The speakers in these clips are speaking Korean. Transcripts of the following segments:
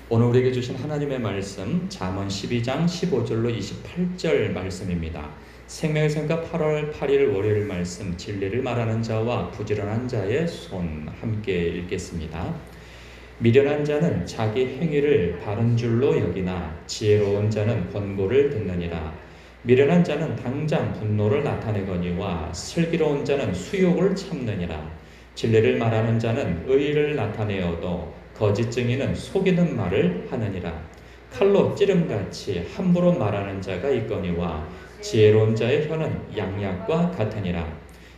오늘 우리에게 주신 하나님의 말씀 잠언 12장 15절로 28절 말씀입니다. 생명의 생각 8월 8일 월요일 말씀 진리를 말하는 자와 부지런한 자의 손 함께 읽겠습니다. 미련한 자는 자기 행위를 바른 줄로 여기나 지혜로운 자는 권고를 듣느니라. 미련한 자는 당장 분노를 나타내거니와 슬기로운 자는 수욕을 참느니라. 진리를 말하는 자는 의를 나타내어도 거짓 증인은 속이는 말을 하느니라. 칼로 찌름같이 함부로 말하는 자가 있거니와 지혜로운 자의 혀는 양약과 같으니라.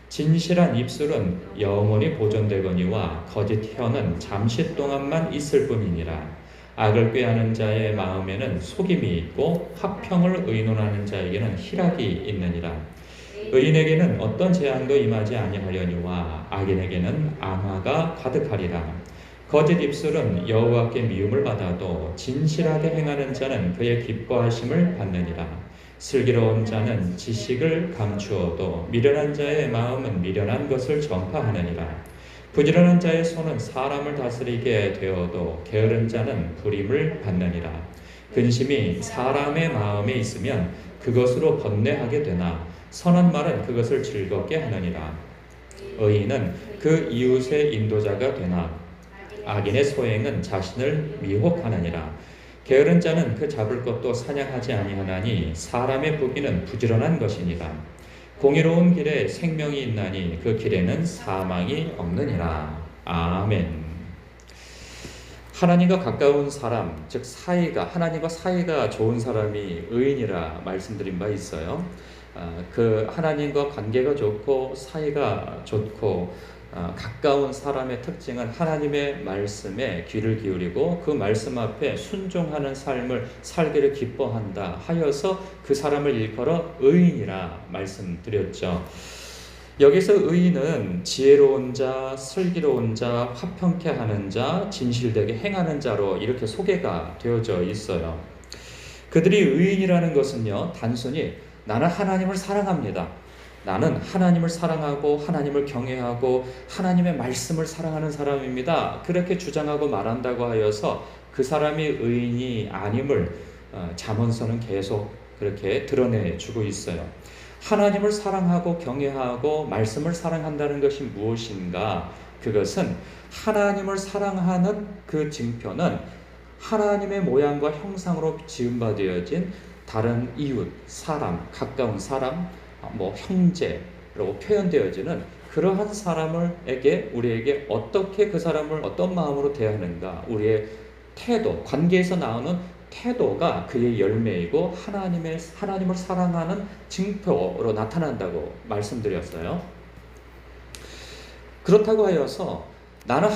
진실한 입술은 영원히 보존되거니와 거짓 혀는 잠시 동안만 있을 뿐이니라. 악을 꾀하는 자의 마음에는 속임이 있고 화평을 의논하는 자에게는 희락이 있느니라. 의인에게는 어떤 재앙도 임하지 아니하려니와 악인에게는 안화가 가득하리라. 거짓 입술은 여호와께 미움을 받아도 진실하게 행하는 자는 그의 기뻐하심을 받느니라. 슬기로운 자는 지식을 감추어도 미련한 자의 마음은 미련한 것을 전파하느니라. 부지런한 자의 손은 사람을 다스리게 되어도 게으른 자는 불임을 받느니라. 근심이 사람의 마음에 있으면 그것으로 번뇌하게 되나 선한 말은 그것을 즐겁게 하느니라. 의인은 그 이웃의 인도자가 되나 악인의 소행은 자신을 미혹하느니라. 게으른 자는 그 잡을 것도 사냥하지 아니하나니 사람의 부귀는 부지런한 것이니라. 공의로운 길에 생명이 있나니 그 길에는 사망이 없느니라. 아멘. 하나님과 가까운 사람, 즉 사이가 하나님과 사이가 좋은 사람이 의인이라 말씀드린 바 있어요. 그 하나님과 관계가 좋고 사이가 좋고 가까운 사람의 특징은 하나님의 말씀에 귀를 기울이고 그 말씀 앞에 순종하는 삶을 살기를 기뻐한다 하여서 그 사람을 일컬어 의인이라 말씀드렸죠. 여기서 의인은 지혜로운 자, 슬기로운 자, 화평케 하는 자, 진실되게 행하는 자로 이렇게 소개가 되어져 있어요. 그들이 의인이라는 것은요, 단순히 나는 하나님을 사랑합니다, 나는 하나님을 사랑하고 하나님을 경외하고 하나님의 말씀을 사랑하는 사람입니다, 그렇게 주장하고 말한다고 하여서 그 사람이 의인이 아님을 잠언서는 계속 그렇게 드러내주고 있어요. 하나님을 사랑하고 경외하고 말씀을 사랑한다는 것이 무엇인가? 그것은 하나님을 사랑하는 그 징표는 하나님의 모양과 형상으로 지음받아진 다른 이웃, 사람, 가까운 사람, 형제라고 표현되어지는 그러한 사람에게 우리에게 어떻게 그 사람을 어떤 마음으로 대하는가, 우리의 태도, 관계에서 나오는 태도가 그의 열매이고 하나님을 사랑하는 징표로 나타난다고 말씀드렸어요. 그렇다고 하여서 나는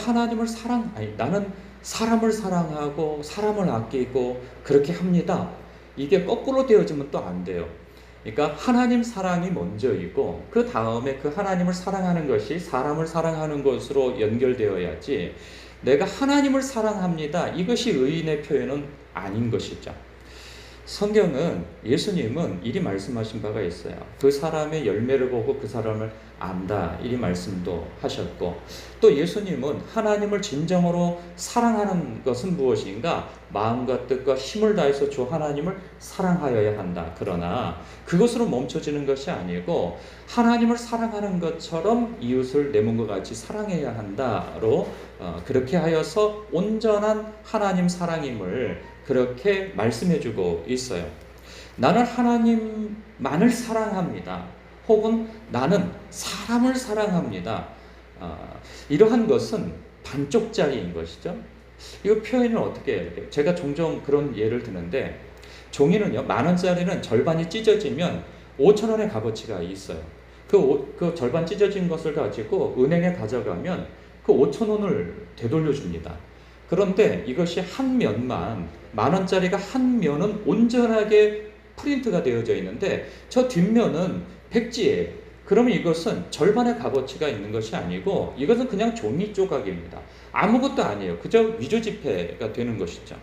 나는 사람을 사랑하고 사람을 아끼고 그렇게 합니다, 이게 거꾸로 되어지면 또 안 돼요. 그러니까 하나님 사랑이 먼저이고 그 다음에 그 하나님을 사랑하는 것이 사람을 사랑하는 것으로 연결되어야지, 내가 하나님을 사랑합니다, 이것이 의인의 표현은 아닌 것이죠. 성경은, 예수님은 이리 말씀하신 바가 있어요. 그 사람의 열매를 보고 그 사람을 안다, 이리 말씀도 하셨고, 또 예수님은 하나님을 진정으로 사랑하는 것은 무엇인가? 마음과 뜻과 힘을 다해서 주 하나님을 사랑하여야 한다. 그러나 그것으로 멈춰지는 것이 아니고 하나님을 사랑하는 것처럼 이웃을 내 몸과 같이 사랑해야 한다로 그렇게 하여서 온전한 하나님 사랑임을 그렇게 말씀해주고 있어요. 나는 하나님만을 사랑합니다, 혹은 나는 사람을 사랑합니다. 이러한 것은 반쪽짜리인 것이죠. 이 표현을 어떻게 해야 돼요? 제가 종종 그런 예를 드는데, 종이는요, 10,000원짜리는 절반이 찢어지면 5,000원의 값어치가 있어요. 그 절반 찢어진 것을 가지고 은행에 가져가면 그 5,000원을 되돌려줍니다. 그런데 이것이 한 면만, 10,000원짜리가 한 면은 온전하게 프린트가 되어져 있는데 저 뒷면은 백지예요. 그러면 이것은 절반의 값어치가 있는 것이 아니고 이것은 그냥 종이 조각입니다. 아무것도 아니에요. 그저 위조지폐가 되는 것이죠.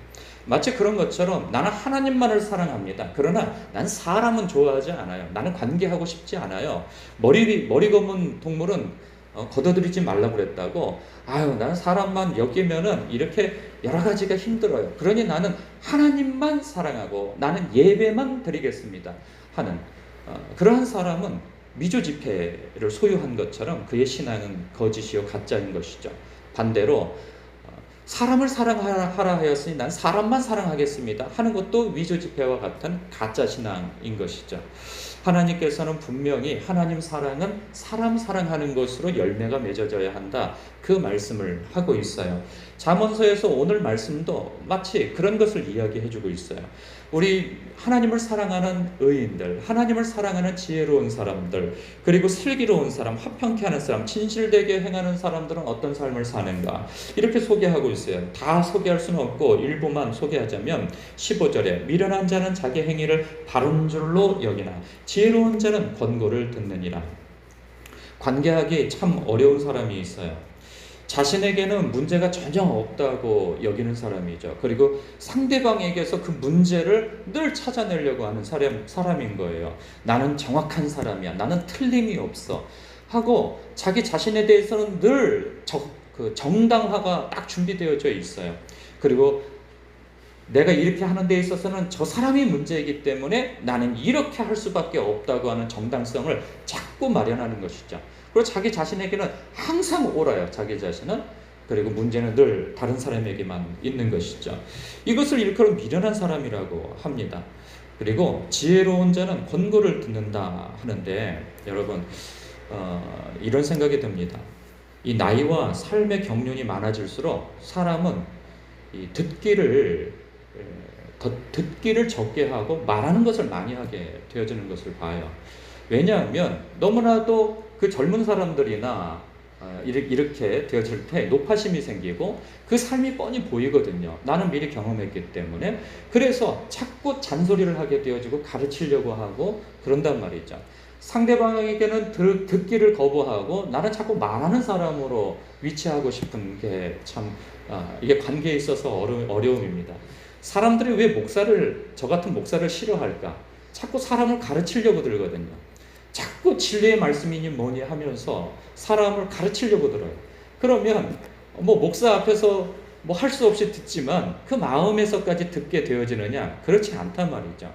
마치 그런 것처럼 나는 하나님만을 사랑합니다, 그러나 난 사람은 좋아하지 않아요. 나는 관계하고 싶지 않아요. 머리 검은 동물은 거둬들이지 말라고 그랬다고. 아유, 나는 사람만 여기면은 이렇게 여러 가지가 힘들어요. 그러니 나는 하나님만 사랑하고 나는 예배만 드리겠습니다 하는 그러한 사람은 미조 지폐를 소유한 것처럼 그의 신앙은 거짓이요 가짜인 것이죠. 반대로 사람을 사랑하라 하였으니 난 사람만 사랑하겠습니다 하는 것도 미조 지폐와 같은 가짜 신앙인 것이죠. 하나님께서는 분명히 하나님 사랑은 사람 사랑하는 것으로 열매가 맺어져야 한다, 그 말씀을 하고 있어요. 잠언서에서 오늘 말씀도 마치 그런 것을 이야기해 주고 있어요. 우리 하나님을 사랑하는 의인들, 하나님을 사랑하는 지혜로운 사람들, 그리고 슬기로운 사람, 화평케 하는 사람, 진실되게 행하는 사람들은 어떤 삶을 사는가, 이렇게 소개하고 있어요. 다 소개할 수는 없고 일부만 소개하자면 15절에 미련한 자는 자기 행위를 바른 줄로 여기나 지혜로운 자는 권고를 듣느니라. 관계하기 참 어려운 사람이 있어요. 자신에게는 문제가 전혀 없다고 여기는 사람이죠. 그리고 상대방에게서 그 문제를 늘 찾아내려고 하는 사람인 거예요. 나는 정확한 사람이야, 나는 틀림이 없어 하고 자기 자신에 대해서는 늘 정당화가 딱 준비되어져 있어요. 그리고 내가 이렇게 하는 데 있어서는 저 사람이 문제이기 때문에 나는 이렇게 할 수밖에 없다고 하는 정당성을 자꾸 마련하는 것이죠. 그리고 자기 자신에게는 항상 옳아요, 자기 자신은. 그리고 문제는 늘 다른 사람에게만 있는 것이죠. 이것을 일컬어 미련한 사람이라고 합니다. 그리고 지혜로운 자는 권고를 듣는다 하는데, 여러분 이런 생각이 듭니다. 이 나이와 삶의 경륜이 많아질수록 사람은 이 듣기를 적게 하고 말하는 것을 많이 하게 되어지는 것을 봐요. 왜냐하면 너무나도 그 젊은 사람들이나 이렇게 되어질 때 노파심이 생기고 그 삶이 뻔히 보이거든요. 나는 미리 경험했기 때문에. 그래서 자꾸 잔소리를 하게 되어지고 가르치려고 하고 그런단 말이죠. 상대방에게는 듣기를 거부하고 나는 자꾸 말하는 사람으로 위치하고 싶은 게 참 이게 관계에 있어서 어려움입니다. 사람들이 왜 저 같은 목사를 싫어할까? 자꾸 사람을 가르치려고 들거든요. 자꾸 진리의 말씀이니 뭐니 하면서 사람을 가르치려고 들어요. 그러면 목사 앞에서 할 수 없이 듣지만 그 마음에서까지 듣게 되어지느냐? 그렇지 않단 말이죠.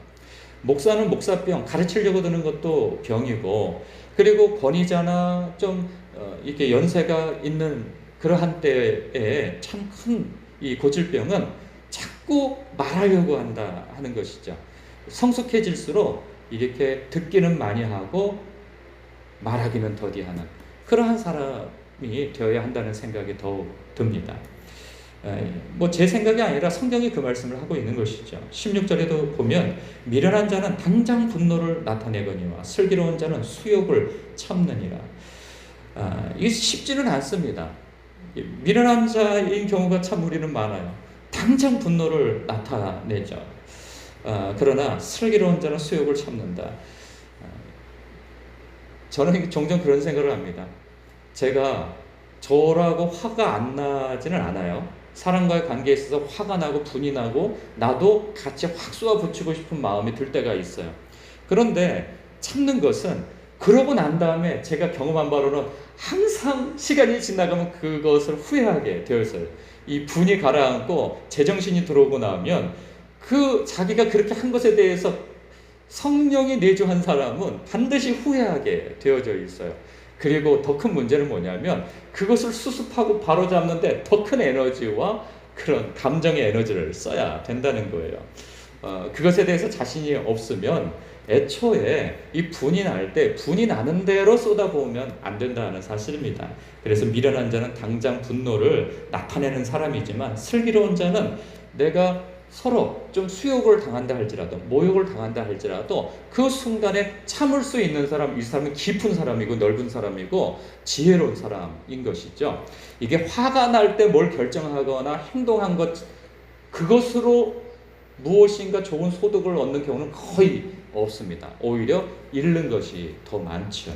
목사는 목사병, 가르치려고 드는 것도 병이고, 그리고 권위자나 좀 이렇게 연세가 있는 그러한 때에 참 큰 이 고질병은 자꾸 말하려고 한다 하는 것이죠. 성숙해질수록 이렇게 듣기는 많이 하고 말하기는 더디하는 그러한 사람이 되어야 한다는 생각이 더욱 듭니다. 제 생각이 아니라 성경이 그 말씀을 하고 있는 것이죠. 16절에도 보면 미련한 자는 당장 분노를 나타내거니와 슬기로운 자는 수욕을 참느니라. 이게 쉽지는 않습니다. 미련한 자인 경우가 참 우리는 많아요. 당장 분노를 나타내죠. 그러나 슬기로운 자는 수욕을 참는다. 저는 종종 그런 생각을 합니다. 제가 저라고 화가 안 나지는 않아요. 사람과의 관계에 있어서 화가 나고 분이 나고 나도 같이 확 쏘아붙이고 싶은 마음이 들 때가 있어요. 그런데 참는 것은 그러고 난 다음에 제가 경험한 바로는 항상 시간이 지나가면 그것을 후회하게 되어 있어요. 이 분이 가라앉고 제정신이 들어오고 나면 자기가 그렇게 한 것에 대해서 성령이 내주한 사람은 반드시 후회하게 되어져 있어요. 그리고 더 큰 문제는 뭐냐면 그것을 수습하고 바로잡는데 더 큰 에너지와 그런 감정의 에너지를 써야 된다는 거예요. 그것에 대해서 자신이 없으면 애초에 이 분이 날 때 분이 나는 대로 쏟아부으면 안 된다는 사실입니다. 그래서 미련한 자는 당장 분노를 나타내는 사람이지만 슬기로운 자는 내가 서로 좀 수욕을 당한다 할지라도 모욕을 당한다 할지라도 그 순간에 참을 수 있는 사람, 이 사람은 깊은 사람이고 넓은 사람이고 지혜로운 사람인 것이죠. 이게 화가 날 때 뭘 결정하거나 행동한 것, 그것으로 무엇인가 좋은 소득을 얻는 경우는 거의 없습니다. 오히려 잃는 것이 더 많죠.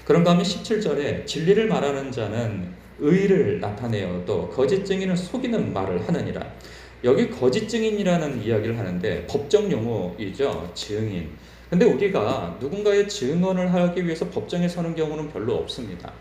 그런가 하면 17절에 진리를 말하는 자는 의를 나타내어도 거짓 증인은 속이는 말을 하느니라. 여기 거짓 증인이라는 이야기를 하는데 법정 용어이죠. 증인. 근데 우리가 누군가의 증언을 하기 위해서 법정에 서는 경우는 별로 없습니다.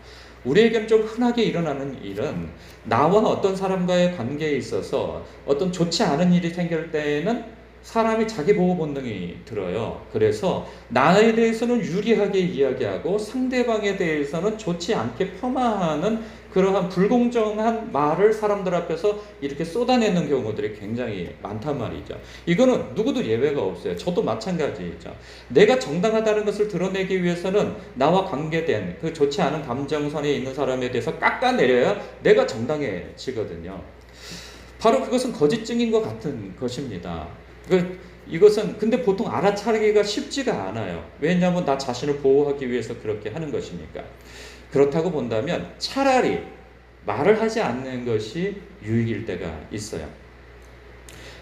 우리에게는 좀 흔하게 일어나는 일은 나와 어떤 사람과의 관계에 있어서 어떤 좋지 않은 일이 생길 때에는 사람이 자기 보호 본능이 들어요. 그래서 나에 대해서는 유리하게 이야기하고 상대방에 대해서는 좋지 않게 폄하하는 그러한 불공정한 말을 사람들 앞에서 이렇게 쏟아내는 경우들이 굉장히 많단 말이죠. 이거는 누구도 예외가 없어요. 저도 마찬가지죠. 내가 정당하다는 것을 드러내기 위해서는 나와 관계된 그 좋지 않은 감정선에 있는 사람에 대해서 깎아내려야 내가 정당해지거든요. 바로 그것은 거짓 증인과 같은 것입니다. 이것은 근데 보통 알아차리기가 쉽지가 않아요. 왜냐하면 나 자신을 보호하기 위해서 그렇게 하는 것이니까. 그렇다고 본다면 차라리 말을 하지 않는 것이 유익일 때가 있어요.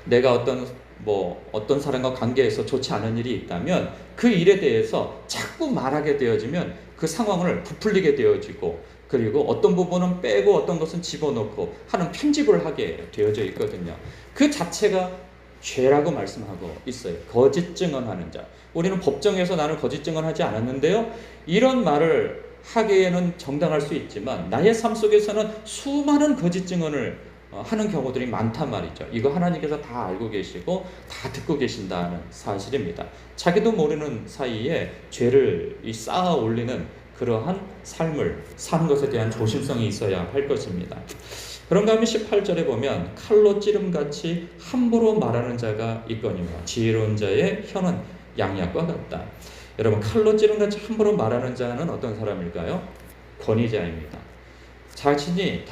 내가 어떤 사람과 관계에서 좋지 않은 일이 있다면 그 일에 대해서 자꾸 말하게 되어지면 그 상황을 부풀리게 되어지고, 그리고 어떤 부분은 빼고 어떤 것은 집어넣고 하는 편집을 하게 되어져 있거든요. 그 자체가 죄라고 말씀하고 있어요. 거짓 증언하는 자. 우리는 법정에서 나는 거짓 증언하지 않았는데요, 이런 말을 하기에는 정당할 수 있지만 나의 삶 속에서는 수많은 거짓 증언을 하는 경우들이 많단 말이죠. 이거 하나님께서 다 알고 계시고 다 듣고 계신다는 사실입니다. 자기도 모르는 사이에 죄를 쌓아 올리는 그러한 삶을 사는 것에 대한 조심성이 있어야 할 것입니다. 그런가 하면 18절에 보면 칼로 찌름같이 함부로 말하는 자가 있거니와 지혜로운 자의 혀는 양약과 같다. 여러분, 칼로 찌름같이 함부로 말하는 자는 어떤 사람일까요? 권위자입니다. 자신이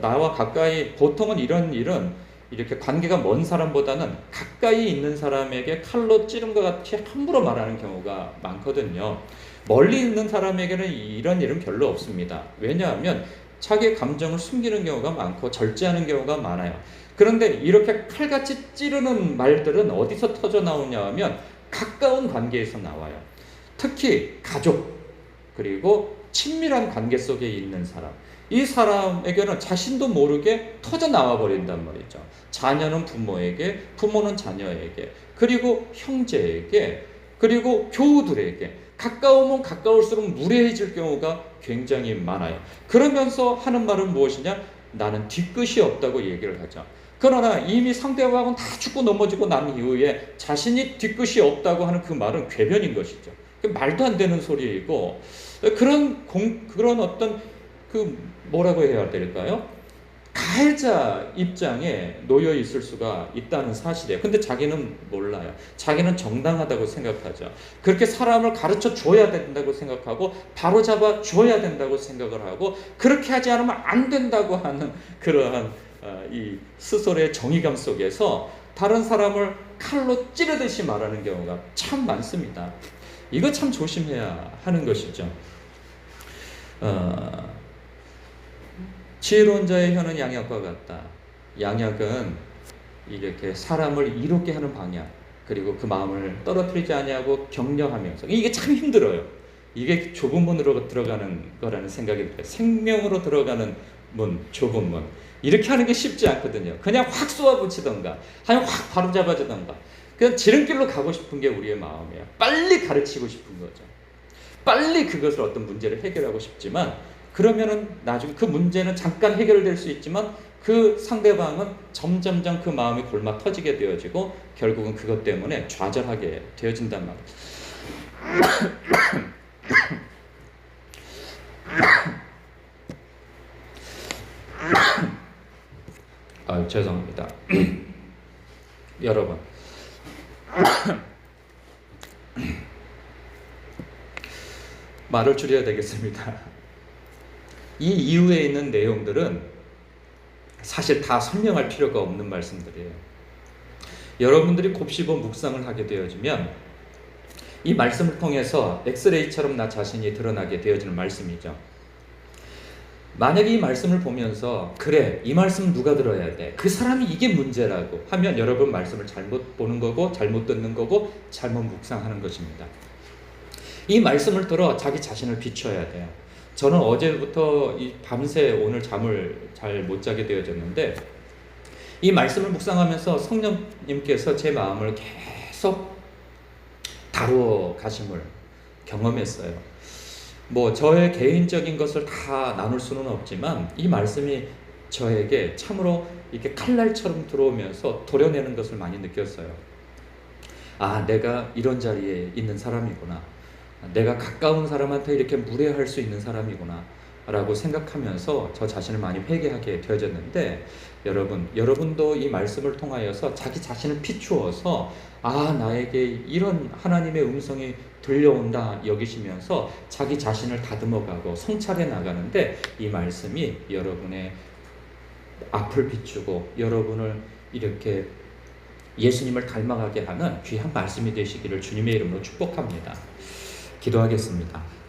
나와 가까이, 보통은 이런 일은 이렇게 관계가 먼 사람보다는 가까이 있는 사람에게 칼로 찌름과 같이 함부로 말하는 경우가 많거든요. 멀리 있는 사람에게는 이런 일은 별로 없습니다. 왜냐하면 자기의 감정을 숨기는 경우가 많고 절제하는 경우가 많아요. 그런데 이렇게 칼같이 찌르는 말들은 어디서 터져 나오냐 하면 가까운 관계에서 나와요. 특히 가족, 그리고 친밀한 관계 속에 있는 사람, 이 사람에게는 자신도 모르게 터져 나와 버린단 말이죠. 자녀는 부모에게, 부모는 자녀에게, 그리고 형제에게, 그리고 교우들에게 가까우면 가까울수록 무례해질 경우가 굉장히 많아요. 그러면서 하는 말은 무엇이냐? 나는 뒤끝이 없다고 얘기를 하죠. 그러나 이미 상대방은 다 죽고 넘어지고 난 이후에 자신이 뒤끝이 없다고 하는 그 말은 궤변인 것이죠. 말도 안 되는 소리이고, 그런 어떤 뭐라고 해야 될까요? 가해자 입장에 놓여 있을 수가 있다는 사실이에요. 근데 자기는 몰라요. 자기는 정당하다고 생각하죠. 그렇게 사람을 가르쳐 줘야 된다고 생각하고 바로잡아 줘야 된다고 생각을 하고, 그렇게 하지 않으면 안 된다고 하는 그러한 이 스스로의 정의감 속에서 다른 사람을 칼로 찌르듯이 말하는 경우가 참 많습니다. 이거 참 조심해야 하는 것이죠. 지혜로운 자의 혀는 양약과 같다. 양약은 이렇게 사람을 이롭게 하는 방향, 그리고 그 마음을 떨어뜨리지 아니하고 격려하면서, 이게 참 힘들어요. 이게 좁은 문으로 들어가는 거라는 생각이 들어요. 생명으로 들어가는 문, 좁은 문. 이렇게 하는 게 쉽지 않거든요. 그냥 확 쏘아붙이던가, 아니면 확 바로잡아주던가. 그냥 지름길로 가고 싶은 게 우리의 마음이에요. 빨리 가르치고 싶은 거죠. 빨리 그것을 어떤 문제를 해결하고 싶지만, 그러면은 나중에 그 문제는 잠깐 해결될 수 있지만 그 상대방은 점점점 그 마음이 골마 터지게 되어지고 결국은 그것 때문에 좌절하게 되어진단 말이에요. 죄송합니다. 여러분, 말을 줄여야 되겠습니다. 이 이후에 있는 내용들은 사실 다 설명할 필요가 없는 말씀들이에요. 여러분들이 곱씹어 묵상을 하게 되어지면 이 말씀을 통해서 엑스레이처럼 나 자신이 드러나게 되어지는 말씀이죠. 만약에 이 말씀을 보면서 그래, 이 말씀 누가 들어야 돼? 그 사람이 이게 문제라고 하면 여러분 말씀을 잘못 보는 거고 잘못 듣는 거고 잘못 묵상하는 것입니다. 이 말씀을 들어 자기 자신을 비춰야 돼요. 저는 어제부터 밤새 오늘 잠을 잘 못 자게 되어졌는데, 이 말씀을 묵상하면서 성령님께서 제 마음을 계속 다루어 가심을 경험했어요. 뭐 저의 개인적인 것을 다 나눌 수는 없지만 이 말씀이 저에게 참으로 이렇게 칼날처럼 들어오면서 도려내는 것을 많이 느꼈어요. 아, 내가 이런 자리에 있는 사람이구나. 내가 가까운 사람한테 이렇게 무례할 수 있는 사람이구나 라고 생각하면서 저 자신을 많이 회개하게 되어졌는데, 여러분도 이 말씀을 통하여서 자기 자신을 비추어서 아, 나에게 이런 하나님의 음성이 들려온다 여기시면서 자기 자신을 다듬어가고 성찰해 나가는데 이 말씀이 여러분의 앞을 비추고 여러분을 이렇게 예수님을 닮아가게 하는 귀한 말씀이 되시기를 주님의 이름으로 축복합니다. 기도하겠습니다.